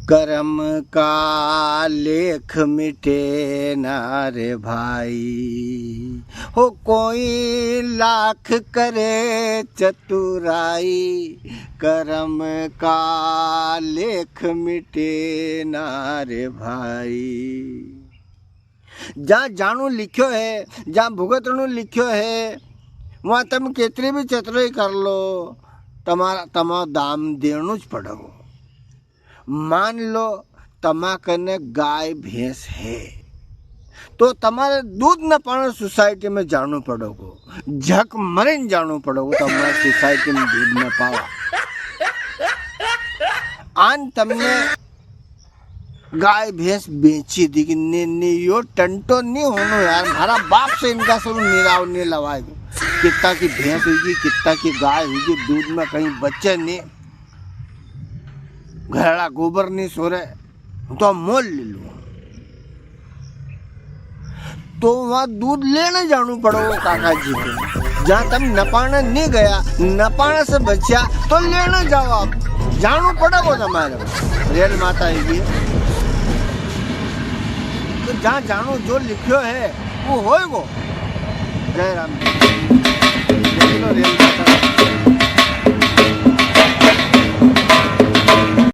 कर्म का लेख मिटे ना रे भाई, हो कोई लाख करे चतुराई, कर्म का लेख मिटे ना रे भाई। जहाँ जाणू लिखियो है, जहाँ भुगतणू लिखियो है, वहाँ तम केतरी भी चतुराई कर लो, तमारो दाम देणू ज पड़ेगो। मान लो तमा कने गाय भैंस है तो तमारे दूध न पाने सोसाइटी में जाणू पड़ेगो, झक मरीन जाणू पड़ेगो तमारे सोसाइटी में दूध न पावा। आन तमने गाय भैंस बेची दी कि ने यो टंटो नहीं होनो यार, हमारा बाप से इनका सब निराव नहीं लवाएगो। कितना की भैंस होगी, कितना की गाय होगी, दूध में कहीं बच्चे नहीं, घड़ा गोबर नहीं सो रहे तो मोल ले लूँ। तो वहाँ दूध लेने जानू पड़ोगे काका जी को, जहाँ तुम नपाने नहीं गया, नपाने से बचा तो लेने जाओ, आप जानू पड़ेगा तुम्हारे रेल माता है। तो जहाँ जानू जो लिखियो है वो होएगो। जय राम जी। रेल माता।